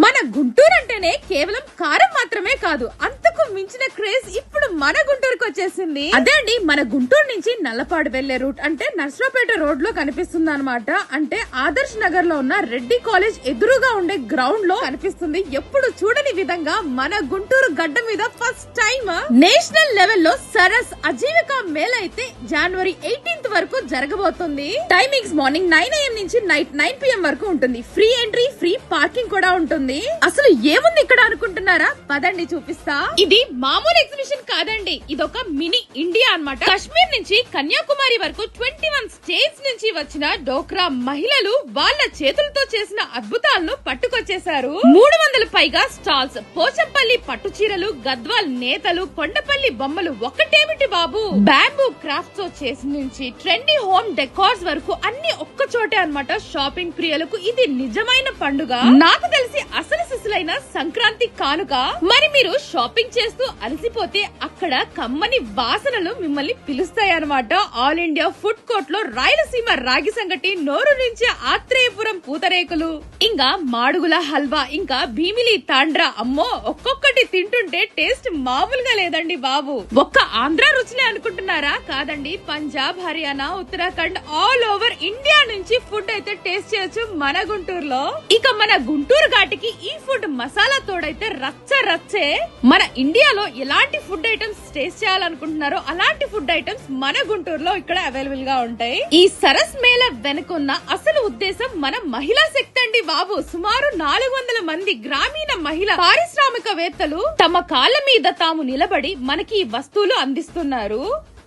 మన గుంటూరు అంటేనే కేవలం కారం మాత్రమే కాదు, అంతకు మించిన క్రేజ్ ఇప్పుడు మన గుంటూరుకు వచ్చేసింది. అదే అండి, మన గుంటూరు నుంచి నల్లపాడు వెళ్లే రూట్ అంటే నర్సరావుపేట రోడ్ లో కనిపిస్తుంది అనమాట. అంటే ఆదర్శ్ నగర్ లో ఉన్న రెడ్డి కాలేజ్ ఎదురుగా ఉండే గ్రౌండ్ లో కనిపిస్తుంది. ఎప్పుడు చూడని విధంగా మన గుంటూరు గడ్డ మీద ఫస్ట్ టైం నేషనల్ లెవెల్ లో సరస్ అజీవిక మేళ అయితే జనవరి 18th వరకు జరగబోతుంది. టైమింగ్స్ మార్నింగ్ 9 AM నుంచి నైట్ 9 PM వరకు ఉంటుంది. ఫ్రీ ఎంట్రీ, ఫ్రీ పార్కింగ్ కూడా ఉంటుంది. అసలు ఏముంది ఇక్కడ అనుకుంటున్నారా? పదండి చూపిస్తా. ఇది మామూలు ఎగ్జిబిషన్ కాదండి, ఇదొక మినీ ఇండియా అన్నమాట. కాశ్మీర్ నుంచి కన్యాకుమారి వరకు 21 స్టేట్స్ నుంచి వచ్చిన డోక్రా మహిళలు వాళ్ళ చేతులతో చేసిన అద్భుతాలను పట్టుకొచ్చేశారు. 300 పైగా స్టాల్స్, పోచంపల్లి పట్టు చీరలు, గద్వాల్ నేతలు, కొండపల్లి బొమ్మలు, ఒక్కటేమిటి బాబు, బ్యాంబూ క్రాఫ్ట్స్ తో చేసి నుంచి ట్రెండీ హోమ్ డెకార్స్ వరకు అన్ని ఒక్క చోటే అన్నమాట. షాపింగ్ ప్రియులకు ఇది నిజమైన పండుగ. నాకు తెలిసి అసలు సిసులైన సంక్రాంతి కానుక. మరి మీరు షాపింగ్ చేస్తూ అలసిపోతే అక్కడ కమ్మని వాసనలు మిమ్మల్ని పిలుస్తాయన్నమాట. ఆల్ ఇండియా ఫుడ్ కోర్ట్ లో రాయలసీమ రాగి సంగటి, నోరు నుంచి ఆత్రేయపురం పూతరేకులు, ఇంకా మాడుగుల హల్వా, ఇంకా భీమిలి తాండ్రా. అమ్మో, ఒక్కొక్కటి తింటుంటే టేస్ట్ మామూలుగా లేదండి బాబు. ఒక్క ఆంధ్ర రుచులే అనుకుంటున్నారా? కాదండి, Punjab, Haryana, Uttarakhand, all over India నుంచి ఫుడ్ అయితే టేస్ట్ చేయొచ్చు మన గుంటూరులో. ఇక మన గుంటూరు ఘాటికి ఈ ఫుడ్ మసాలా తోడైతే రచ్చ రచ్చే. మన ఇండియాలో ఎలాంటి ఫుడ్ ఐటమ్స్ టేస్ట్ చేయాలనుకుంటున్నారో అలాంటి ఫుడ్ ఐటమ్స్ మన గుంటూరులో ఇక్కడ అవైలబుల్ గా ఉంటాయి. ఈ సరస్ మేళ వెనుకున్న అసలు ఉద్దేశం మన మహిళా శక్తి అండి బాబు. సుమారు 400 మంది గ్రామీణ మహిళా పారిశ్రామికవేత్తలు తమ కాళ్ళ మీద తాము నిలబడి మనకి ఈ వస్తువులు అందిస్తున్నారు.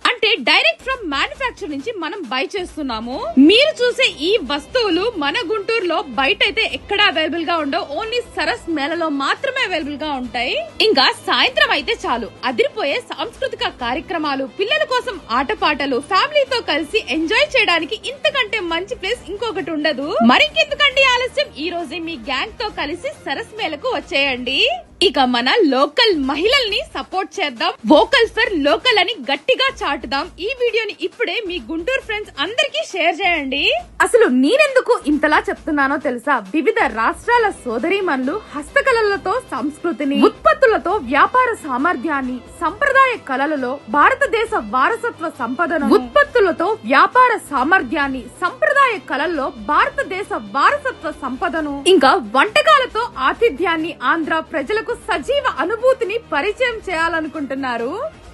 అంటే డైరెక్ట్ ఫ్రమ్ మ్యానుఫ్యాక్చర్ నుంచి మనం బై చేస్తున్నాము. మీరు చూసే ఈ వస్తువులు మన గుంటూరులో బయట అయితే ఎక్కడ అవైలబుల్ గా ఉండవు, ఓన్లీ సరస్ మేళలో మాత్రమే అవైలబుల్ గా ఉంటాయి. ఇంకా సాయంత్రం అయితే చాలు అదిరిపోయే సాంస్కృతిక కార్యక్రమాలు, పిల్లల కోసం ఆటపాటలు, ఫ్యామిలీతో కలిసి ఎంజాయ్ చేయడానికి ఇంతకంటే మంచి ప్లేస్ ఇంకొకటి ఉండదు. మరింకెందుకండి ఆలస్యం, ఈ రోజే మీ గ్యాంగ్ తో కలిసి సరస్ మేళకు వచ్చేయండి. ఇక మన లోకల్ మహిళల్ని సపోర్ట్ చేద్దాం, వోకల్ ఫర్ లోకల్ అని గట్టిగా చాటుదాం. ఈ వీడియోని ఇప్పుడే మీ గుంటూరు ఫ్రెండ్స్ అందరికీ షేర్ చేయండి. అసలు నేనెందుకు ఇంతలా చెప్తున్నానో తెలుసా? వివిధ రాష్ట్రాల సోదరీమణులు హస్తకళలతో సంస్కృతిని, ఉత్పత్తులతో వ్యాపార సామర్థ్యాన్ని, సంప్రదాయ కళలలో భారతదేశ వారసత్వ సంపదను, ఉత్పత్తులతో వ్యాపార సామర్థ్యాన్ని, సంప్రదాయ కళల్లో భారతదేశ వారసత్వ సంపదను, ఇంకా వంటకాలతో ఆతిథ్యాన్ని ఆంధ్ర ప్రజలకు సజీవ అనుభూతిని పరిచయం చేయాలనుకుంటున్నారు.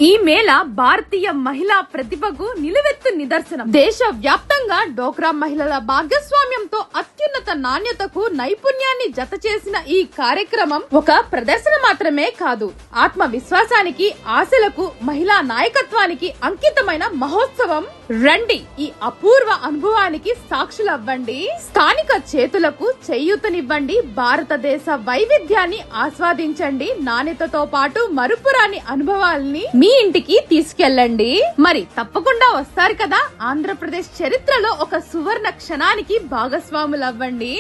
ఈ మేళ భారతీయ మహిళా ప్రతిభకు నిలువెత్తు నిదర్శనం. దేశ వ్యాప్తంగా డోక్రా మహిళల భాగస్వామ్యంతో అత్యున్నత నాణ్యతకు నైపుణ్యాన్ని జత చేసిన ఈ కార్యక్రమం ఒక ప్రదర్శన మాత్రమే కాదు, ఆత్మవిశ్వాసానికి, ఆశలకు, మహిళా నాయకత్వానికి అంకితమైన మహోత్సవం. రండి, ఈ అపూర్వ అనుభవానికి సాక్షులవ్వండి. స్థానిక చేతులకు చేయూతనివ్వండి, భారతదేశ వైవిధ్యాన్ని ఆస్వాదించండి, నాణ్యతతో పాటు మరుపురాని అనుభవాల్ని మీ ఇంటికి తీసుకెళ్ళండి. మరి తప్పకుండా వస్తారు కదా? ఆంధ్రప్రదేశ్ చరిత్రలో ఒక సువర్ణ క్షణానికి భాగస్వాములవ్వండి.